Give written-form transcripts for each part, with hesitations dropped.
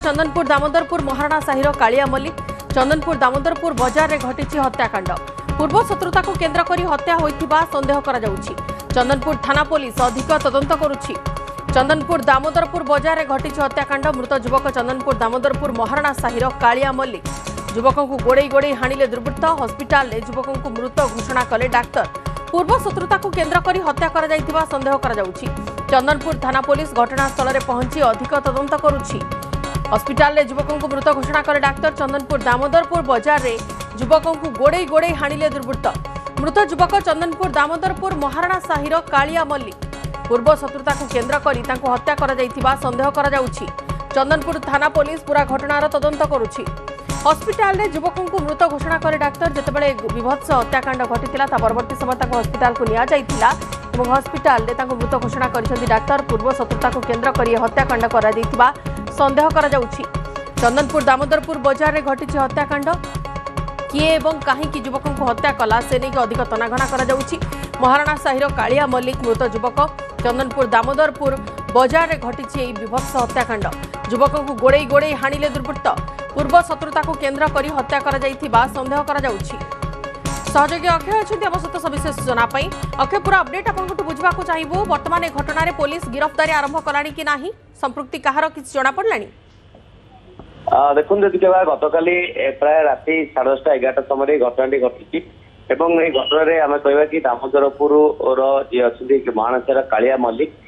चंदनपुर दामोदरपुर महाराणा साहिर कालिया मल्लिक चंदनपुर दामोदरपुर बजार में घटी हत्याकांड पूर्व शत्रुता को केन्द्र कर हत्या होइथिबा संदेह करा जाउछि। चंदनपुर थाना पुलिस अधिक तदंत करुछि। चंदनपुर दामोदरपुर बजार में घटी हत्याकांड मृत युवक चंदनपुर दामोदरपुर महाराणा साहिर कालिया मल्लिक युवकों को गोड़े गोड़े हाणिले दुर्वृत्त हस्पिटाल युवक को मृत घोषणा कले डाक्तर पूर्व शत्रुता को केन्द्र कर हत्या करा जाइथिबा संदेह करा जाउछि। चंदनपुर थाना पुलिस घटनास्थल में पहुंची अधिक तदंत करुछि। हस्पिटाल युवकों को मृत घोषणा करे डाक्तर। चंदनपुर दामोदरपुर बजार में युवकों को गोड़े गोड़े हाणिले दुर्वृत्त मृत युवक चंदनपुर दामोदरपुर महाराणा साहिर कालिया मल्लिक पूर्व शत्रुता को केन्द्र कर हत्या करा जाइथिबा संदेह करा जाउछि। चंदनपुर थाना पुलिस पूरा घटनार तदंत करुछि। हस्पिटाल युवकों को मृत घोषणा करे डाक्तर जेतेबेले विभत्स हत्याकांड घटितिला ता परवर्ती समय ताको हस्पिटाल को निया जाइतिला एवं हस्पिटाल मृत घोषणा करिसेंती डाक्तर पूर्व शत्रुता को केन्द्र कर हत्याकांड करा जाइथिबा संदेह करा जाउछि। चंदनपुर दामोदरपुर बजार में घटी हत्याकांड किए एवं कहीं युवकों को हत्या कला से नहीं अधिक तनाघना करा जाउछि। महाराणा साहिर कालिया मल्लिक मृत युवक चंदनपुर दामोदरपुर बजार में घटी विभत्स हत्याकांड युवकों को गोड़े गोड़े हाणिले दुर्वृत्त पूर्व शत्रुता को केन्द्र कर हत्या करा जाइथिबा संदेह करा जाउछि। सहयोगी अक्षय अच्छे आम सहित सविशेष सूचना अक्षय पूरा अपडेट आपको बुझा चाहबू बर्तमान घटना पुलिस गिरफ्तारी आरंभ कलानी कि नाही संपृक्ति कहार किसी जना पड़लानी देखो गतकाली प्राय राति 10:30-11 समय घटना घटी घटना आम कह कि दामोदरपुर जी अच्छे महानासार कालिया मल्लिक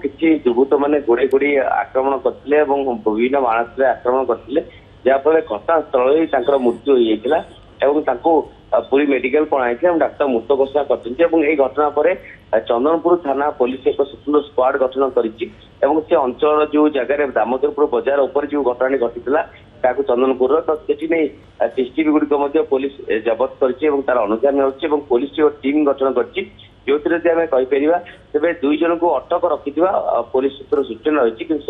किसी दुर्बृत्त मैंने गोड़े गोड़ी आक्रमण करते विभिन्न महानासार आक्रमण करते जहाँफल घटनास्थल मृत्यु हो पूरी मेडिकल पढ़ाई डाक्तर मृत घोषणा कर घटना पर चंदनपुर थाना पुलिस एक स्वतंत्र स्क्वाड गठन कर अंचल जो जगह दामोदरपुर बजार उपर जो घटना घटी चंदनपुर तो नहीं सीसीटीवी गुड़िक पुलिस जबत कर अनुधान हो पुलिस टीम गठन कर जो आम कहीपर तेज दुई जन को अटक रखि पुलिस सूत्र सूचना रही कि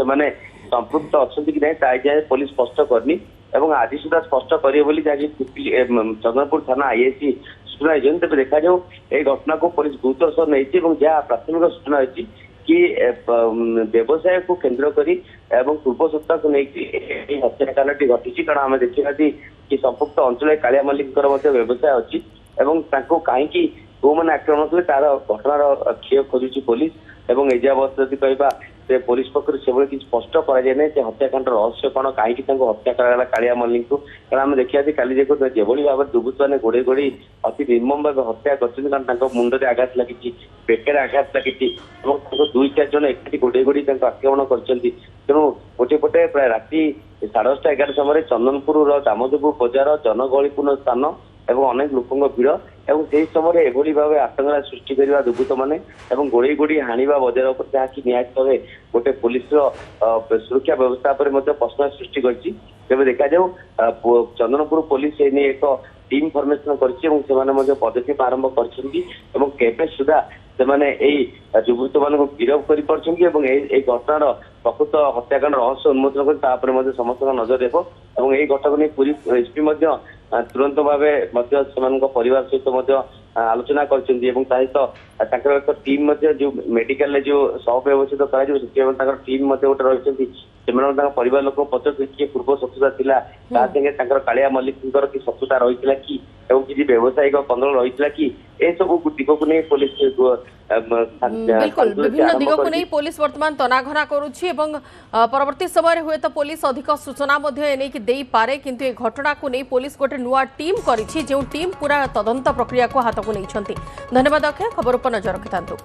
संपृक्त अच्छा कि नहीं जाए पुलिस स्पष्ट करनी आज सुधा स्पष्ट करेंगे चंदनपुर थाना आईआईसी सूचना तेज देखा जाऊ ये घटना को पुलिस गुरुतर सह नहीं जहाँ प्राथमिक सूचना रही कि व्यवसाय को केन्द्र कर पूर्व सत्ता को लेकिन हत्याकांड घटी कारण आम देखा कि संपृक्त अंचल कालिया मल्लिक व्यवसाय अच्छी कहीं जो मैंने आक्रमण कले तार घटनार क्षय खोजुची पुलिस एजावत जदि कहवा से पुलिस पक्ष से किसी स्पष्ट कराए हत्याकांड रहस्य कौन कहीं हत्या कराला कालिया मल्लिक कारण आम देखा काली देखो जो भाव दुर्बृत्त मैंने गोड़े गोड़ी अति निर्मम भाव हत्या कर मुंडे आघात लगी पेटे आघात लगी 2-4 जन एकाठी गोड़े गोड़ी आक्रमण कर तेणु गोटे पटे प्राय राति 10:30-11 समय चंदनपुर दामोदरपुर बजार जनगहलीपूर्ण स्थान अनेक लोकों भीड़ से समय एभली भाव आतंक सृष्टि करवा दुर्बृत्त मैंने गोड़े गोड़ी हाणिबा बजार पर जहाँकि निहत भाव गोटे पुलिस सुरक्षा व्यवस्था पर प्रश्न सृष्टि कर देखा जाऊ चंदनपुर पुलिस एक टीम फर्मेशन कर पदक्षेप आरंभ कर सुधा से दुर्बृत्त मान गिरफ कर घटनार प्रकृत हत्याकांड रहस्य उन्मोचन कर समस्त नजर देव घटना को पूरी एसपी तुरंत भाव परिवार सहित आलोचना कर टीम जो मेडिकल जो सहव्यवस्थित कर टीम गोटे रही परिवार लोक पचार किए पूर्व शत्रुता था कालिया मल्लिक कि शत्रुता रही कि किसी व्यावसायिक कंदल रही कि सब दिग को नहीं पुलिस बिल्कुल विभिन्न दिग को नहीं पुलिस वर्तमान तनाघना करुछि परवर्ती समय हुए तो पुलिस अधिक सूचना दे पारे किंतु ए घटना को नहीं पुलिस गोटे नुआ टीम करिछि जो टीम पूरा तदंत प्रक्रिया को हाथ को नहीं। धन्यवाद अक्षय खबर पर नजर रखिथांतु।